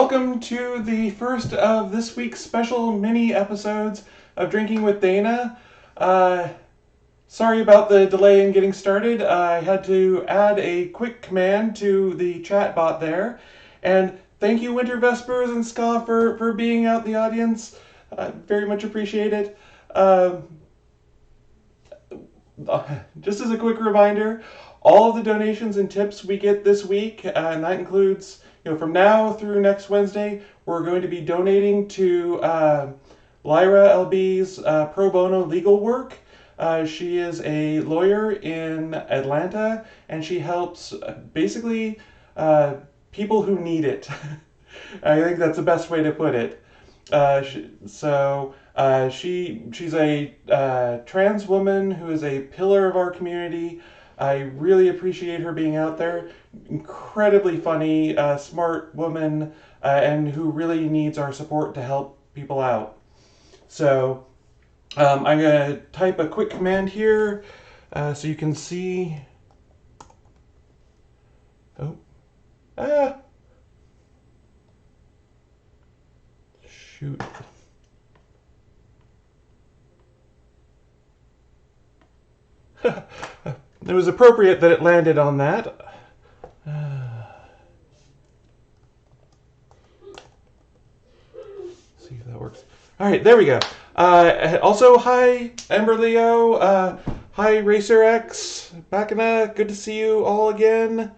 Welcome to the first of this week's special mini episodes of Drinking with Dana. Sorry about the delay in getting started. I had to add a quick command to the chat bot there. And thank you, Winter Vespers and Ska, for being out in the audience. Very much appreciate it. Just as a quick reminder, all of the donations and tips we get this week, and that includes, from now through next Wednesday, we're going to be donating to Lyra LB's pro bono legal work. She is a lawyer in Atlanta, and she helps basically people who need it. I think that's the best way to put it. She's a trans woman who is a pillar of our community. I really appreciate her being out there. Incredibly funny, smart woman, and who really needs our support to help people out. So I'm going to type a quick command here so you can see. Shoot. It was appropriate that it landed on that. See if that works. All right, there we go. Also, hi, Ember Leo. Hi, Racer X. Bacana, good to see you all again.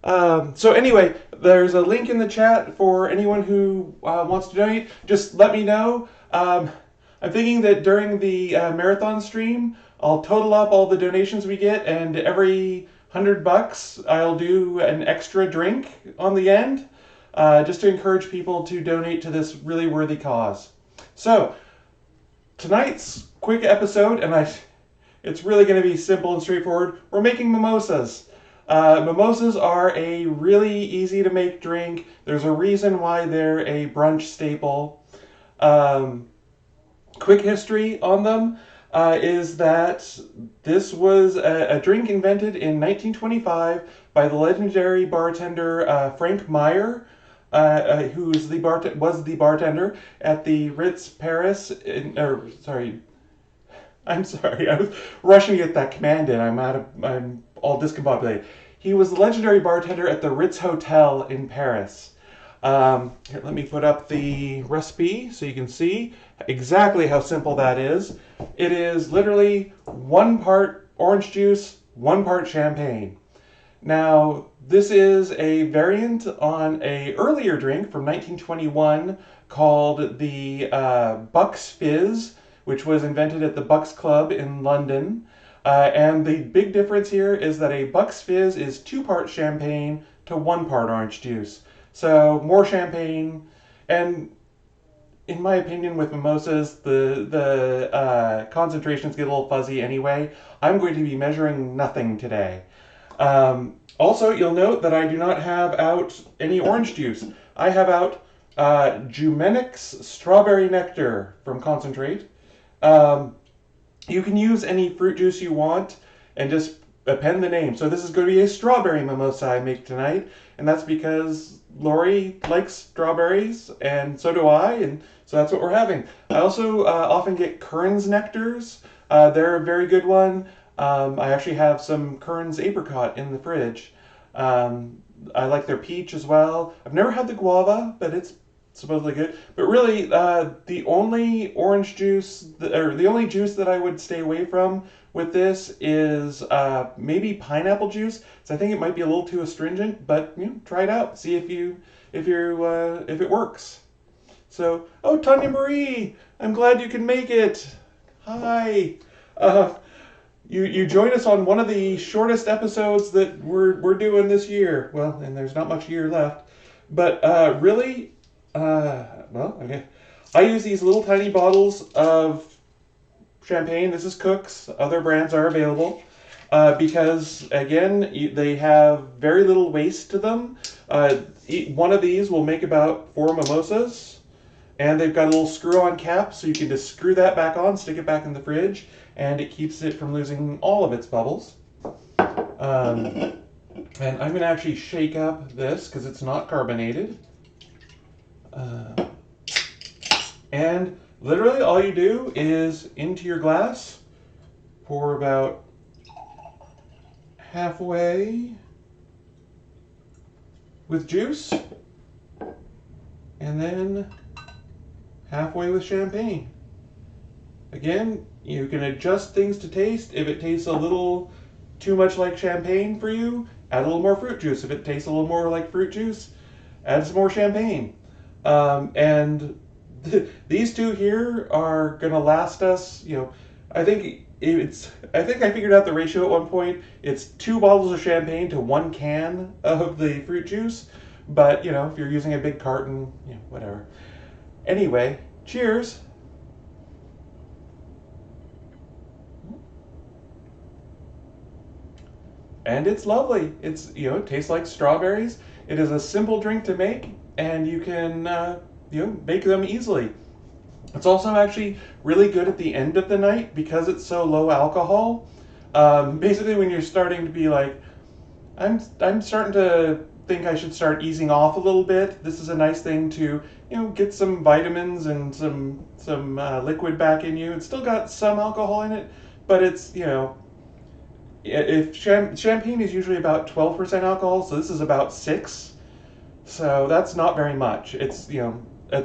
So anyway, there's a link in the chat for anyone who wants to donate. Just let me know. I'm thinking that during the marathon stream, I'll total up all the donations we get, and every $100 I'll do an extra drink on the end, just to encourage people to donate to this really worthy cause. So tonight's quick episode, and it's really going to be simple and straightforward. We're making mimosas. Mimosas are a really easy to make drink. There's a reason why they're a brunch staple. Quick history on them is that this was a drink invented in 1925 by the legendary bartender Frank Meyer, who was the bartender at the Ritz Paris. I'm sorry, I was rushing to get that command in. I'm all discombobulated. He was the legendary bartender at the Ritz Hotel in Paris. Here, let me put up the recipe so you can see exactly how simple that is. It is literally 1 part orange juice, 1 part champagne. Now, this is a variant on an earlier drink from 1921 called the Bucks Fizz, which was invented at the Bucks Club in London. And the big difference here is that a Bucks Fizz is 2 parts champagne to 1 part orange juice. So more champagne, and in my opinion with mimosas, the concentrations get a little fuzzy anyway. I'm going to be measuring nothing today. Also, you'll note that I do not have out any orange juice. I have out Jumenix Strawberry Nectar from concentrate. You can use any fruit juice you want and just append the name. So this is going to be a strawberry mimosa I make tonight, and that's because Lori likes strawberries, and so do I, and so that's what we're having. I also often get Kern's Nectars. They're a very good one. I actually have some Kern's Apricot in the fridge. I like their peach as well. I've never had the guava, but it's supposedly good. But really, the only orange juice, or the only juice that I would stay away from with this is maybe pineapple juice. So I think it might be a little too astringent, but try it out. See if it works. So, Tanya Marie, I'm glad you can make it. Hi. You joined us on one of the shortest episodes that we're doing this year. Well, and there's not much year left, but really. Okay. I use these little tiny bottles of champagne. This is Cook's. Other brands are available because, again, they have very little waste to them. One of these will make about 4 mimosas, and they've got a little screw-on cap, so you can just screw that back on, stick it back in the fridge, and it keeps it from losing all of its bubbles. And I'm going to actually shake up this because it's not carbonated. Uh, and literally all you do is into your glass, pour about halfway with juice, and then halfway with champagne. Again, you can adjust things to taste. If it tastes a little too much like champagne for you, add a little more fruit juice. If it tastes a little more like fruit juice, add some more champagne. And these two here are going to last us, I think I think I figured out the ratio at one point. It's 2 bottles of champagne to 1 can of the fruit juice. But, if you're using a big carton, whatever. Anyway, cheers. And it's lovely. It tastes like strawberries. It is a simple drink to make, and you can, make them easily. It's also actually really good at the end of the night because it's so low alcohol. Basically, when you're starting to be like, I'm starting to think I should start easing off a little bit. This is a nice thing to, get some vitamins and some liquid back in you. It's still got some alcohol in it, but it's, if champagne is usually about 12% alcohol, so this is about 6. So that's not very much. It's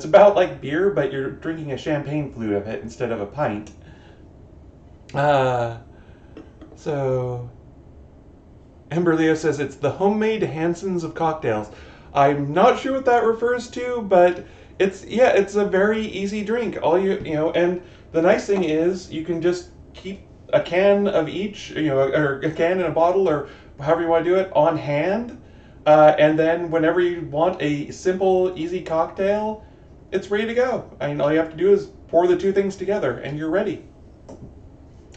about like beer, but you're drinking a champagne flute of it instead of a pint. Uh, so Ember Leo says it's the homemade Hansons of cocktails. I'm not sure what that refers to, but it's a very easy drink. And the nice thing is you can just keep a can of each, or a can in a bottle, or however you want to do it, on hand. And then whenever you want a simple, easy cocktail, it's ready to go. I mean, all you have to do is pour the two things together, and you're ready.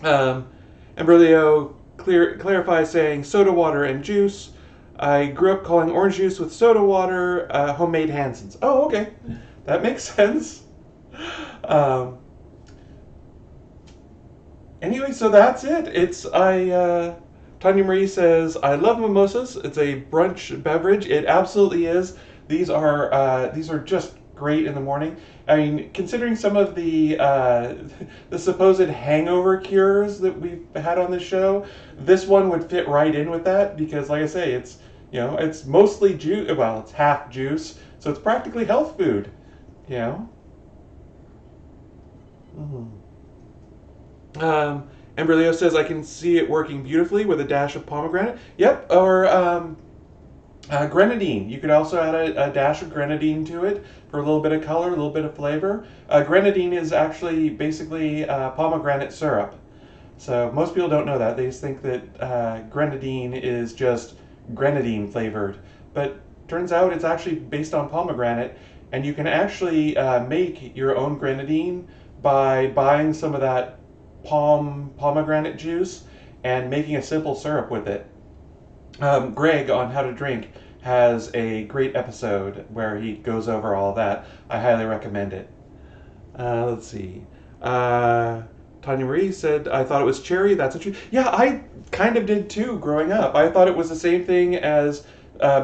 Embroglio clarifies saying soda water and juice. I grew up calling orange juice with soda water homemade Hansons. Oh, okay. That makes sense. Anyway, so that's it. Tanya Marie says, I love mimosas. It's a brunch beverage. It absolutely is. These are just great in the morning. I mean, considering some of the the supposed hangover cures that we've had on this show, this one would fit right in with that because, like I say, it's mostly juice. Well, it's half juice, so it's practically health food. You know. Embroglio says, I can see it working beautifully with a dash of pomegranate. Yep, or grenadine. You could also add a dash of grenadine to it for a little bit of color, a little bit of flavor. Grenadine is actually basically pomegranate syrup. So most people don't know that. They just think that grenadine is just grenadine flavored. But turns out it's actually based on pomegranate, and you can actually make your own grenadine by buying some of that pomegranate juice and making a simple syrup with it. Greg on How to Drink has a great episode where he goes over all that. I highly recommend it. Let's see. Tanya Marie said, I thought it was cherry. That's a true. Yeah, I kind of did too growing up. I thought it was the same thing as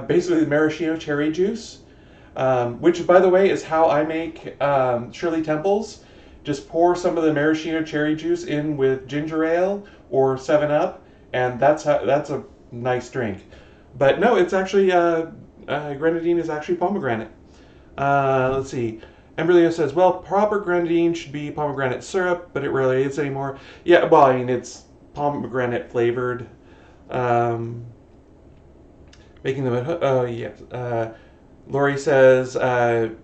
basically the maraschino cherry juice, which, by the way, is how I make Shirley Temples. Just pour some of the maraschino cherry juice in with ginger ale or 7-Up, and that's a nice drink. But no, it's actually grenadine is actually pomegranate. Let's see. Embroglio says, well, proper grenadine should be pomegranate syrup, but it rarely is anymore. Yeah, well, I mean, it's pomegranate flavored. Making them at oh yes. Lori says,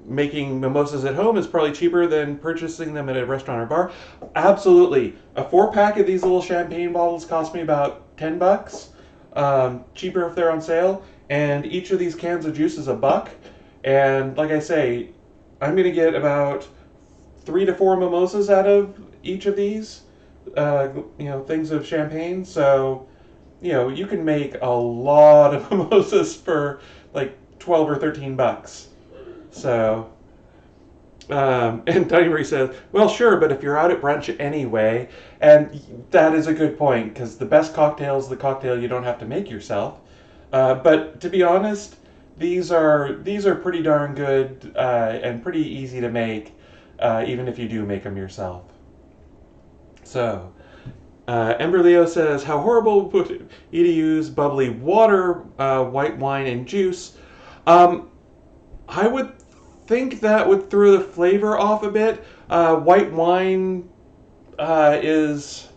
making mimosas at home is probably cheaper than purchasing them at a restaurant or bar. Absolutely. A 4-pack of these little champagne bottles cost me about $10. Cheaper if they're on sale. And each of these cans of juice is $1. And like I say, I'm going to get about 3 to 4 mimosas out of each of these, things of champagne. So, you can make a lot of mimosas for like $12 or $13. So, and Tiny Marie says, well, sure, but if you're out at brunch anyway, and that is a good point, because the best cocktail is the cocktail you don't have to make yourself. But to be honest, these are pretty darn good and pretty easy to make, even if you do make them yourself. So, Ember Leo says, "How horrible would it be to use bubbly water, white wine, and juice?" Um, I would think that would throw the flavor off a bit. White wine is.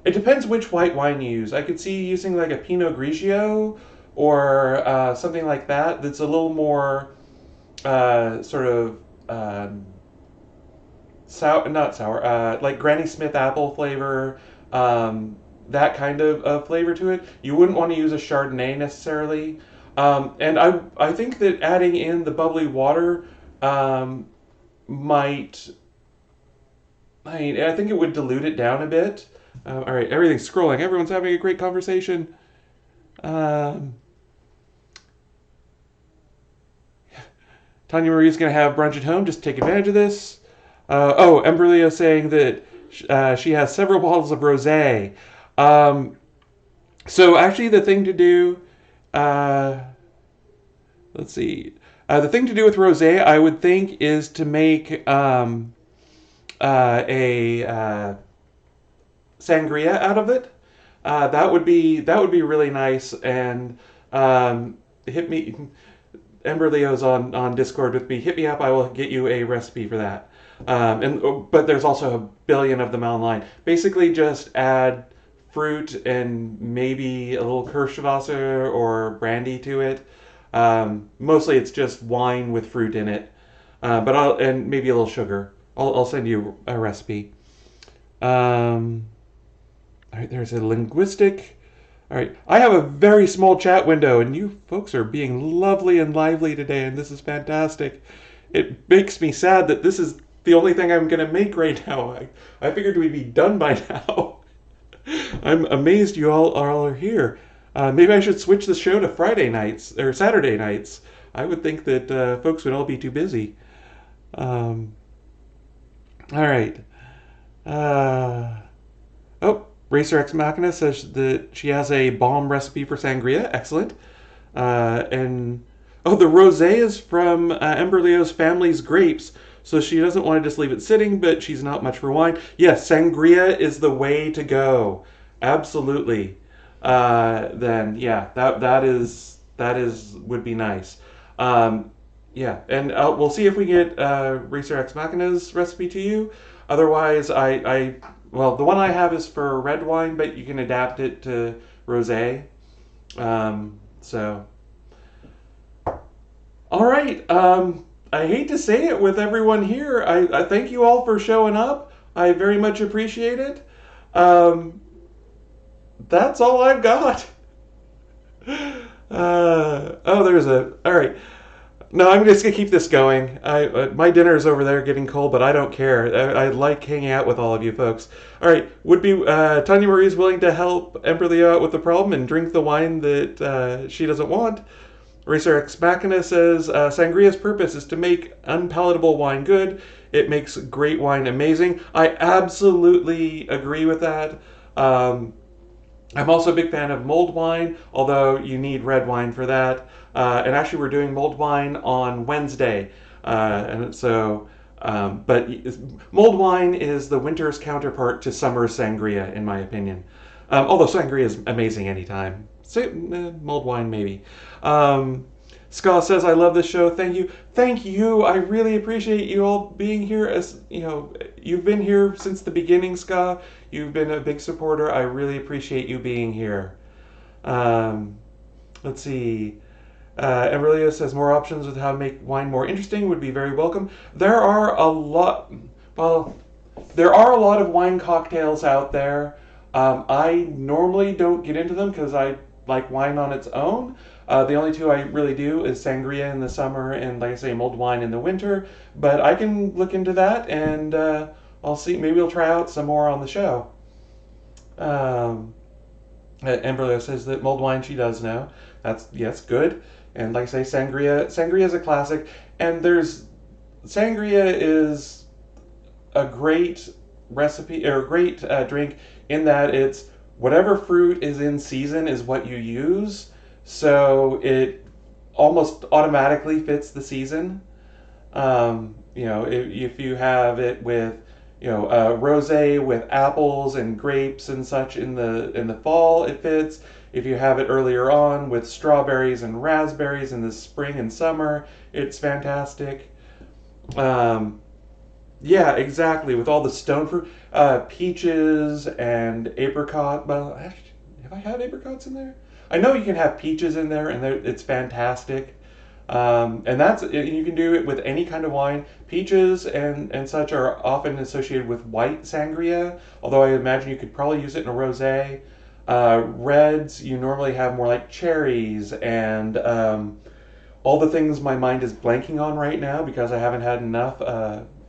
It depends which white wine you use. I could see using like a Pinot Grigio or something like that. That's a little more sort of sour, not sour, like Granny Smith apple flavor. That kind of flavor to it. You wouldn't want to use a Chardonnay necessarily. And I think that adding in the bubbly water um, might, I think it would dilute it down a bit. All right, everything's scrolling. Everyone's having a great conversation. Um, Tanya Marie's going to have brunch at home. Just take advantage of this. Emberlio saying that she has several bottles of rosé. Um, so actually, the thing to do, uh, let's see, the thing to do with rosé, I would think, is to make a sangria out of it. That would be really nice. And hit me, Ember Leo's on Discord with me. Hit me up. I will get you a recipe for that. But there's also a billion of them online. Basically, just add fruit and maybe a little Kirschwasser or brandy to it. Mostly, it's just wine with fruit in it. And maybe a little sugar. I'll send you a recipe. Um, all right, there's a linguistic. All right, I have a very small chat window, and you folks are being lovely and lively today, and this is fantastic. It makes me sad that this is the only thing I'm going to make right now. I figured we'd be done by now. I'm amazed you all are here. Maybe I should switch the show to Friday nights or Saturday nights. I would think that folks would all be too busy. Um, all right. Uh, Racer X Machina says that she has a bomb recipe for sangria. Excellent. And the rosé is from Ember Leo's family's grapes, so she doesn't want to just leave it sitting, but she's not much for wine. Yes, sangria is the way to go. Absolutely. Then yeah, that is would be nice. Yeah, and we'll see if we get Racer X Machina's recipe to you. Otherwise, well, the one I have is for red wine, but you can adapt it to rosé. So, all right. I hate to say it with everyone here. I thank you all for showing up. I very much appreciate it. Um, that's all I've got. There's a. All right. No, I'm just gonna keep this going. My dinner's over there getting cold, but I don't care. I like hanging out with all of you folks. All right, would be Tanya Marie's willing to help Ember Leo out with the problem and drink the wine that she doesn't want. Racer X Machina says sangria's purpose is to make unpalatable wine good. It makes great wine amazing. I absolutely agree with that. I'm also a big fan of mulled wine, although you need red wine for that. And actually, we're doing mulled wine on Wednesday, and so. But mulled wine is the winter's counterpart to summer's sangria, in my opinion. Although sangria is amazing anytime. Mulled wine, maybe. Ska says, "I love this show. Thank you, thank you. I really appreciate you all being here. As you know, you've been here since the beginning, Ska. You've been a big supporter. I really appreciate you being here." Let's see. Emilio says more options with how to make wine more interesting would be very welcome. There are a lot. Well, there are a lot of wine cocktails out there. I normally don't get into them because I like wine on its own. The only two I really do is sangria in the summer and, like I say, mulled wine in the winter. But I can look into that, and I'll see. Maybe we'll try out some more on the show. Emberlio says that mulled wine she does know. That's yes, good. And like I say, sangria is a classic. And sangria is a great recipe or a great drink in that it's whatever fruit is in season is what you use. So it almost automatically fits the season. If you have it with, rosé with apples and grapes and such in the fall, it fits. If you have it earlier on with strawberries and raspberries in the spring and summer, it's fantastic. Um, yeah, exactly. With all the stone fruit, peaches and apricot. Well, actually, have I had apricots in there? I know you can have peaches in there, and it's fantastic. And you can do it with any kind of wine. Peaches and such are often associated with white sangria, although I imagine you could probably use it in a rosé. Reds, you normally have more like cherries and all the things my mind is blanking on right now because I haven't had enough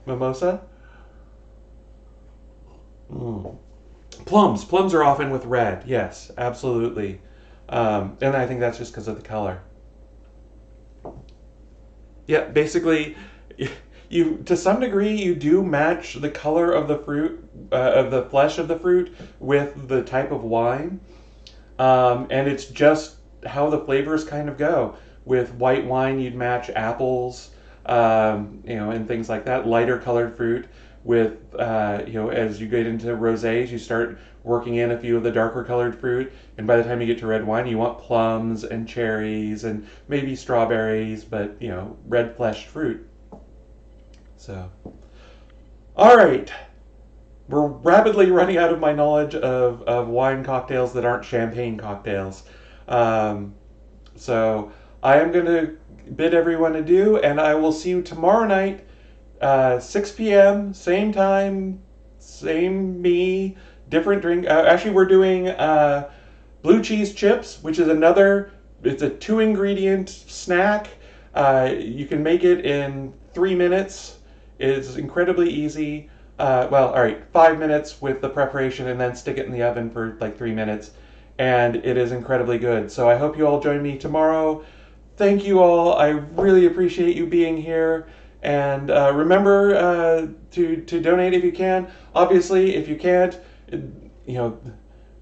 mimosa. Mm. Plums. Plums are often with red. Yes, absolutely. And I think that's just because of the color. Yeah, basically, you to some degree you do match the color of the fruit, of the flesh of the fruit, with the type of wine, and it's just how the flavors kind of go. With white wine, you'd match apples, and things like that. Lighter colored fruit. With as you get into rosés, you start working in a few of the darker colored fruit, and by the time you get to red wine, you want plums and cherries and maybe strawberries, but red fleshed fruit. So, all right, we're rapidly running out of my knowledge of wine cocktails that aren't champagne cocktails. Um, so I am going to bid everyone adieu, and I will see you tomorrow night, 6 p.m., same time, same me, different drink. Actually, we're doing blue cheese chips, which is it's a 2 ingredient snack. You can make it in 3 minutes. It's incredibly easy. Well, all right, 5 minutes with the preparation and then stick it in the oven for like 3 minutes. And it is incredibly good. So I hope you all join me tomorrow. Thank you all. I really appreciate you being here. And remember to donate if you can. Obviously, if you can't, you know,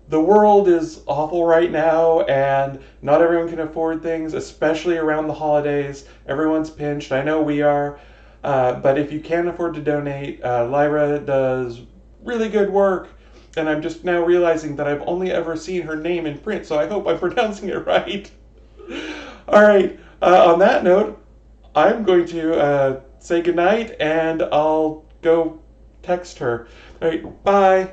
the world is awful right now, and not everyone can afford things, especially around the holidays. Everyone's pinched. I know we are. But if you can afford to donate, Lyra does really good work. And I'm just now realizing that I've only ever seen her name in print, so I hope I'm pronouncing it right. All right. On that note, I'm going to say goodnight, and I'll go text her. All right. Bye.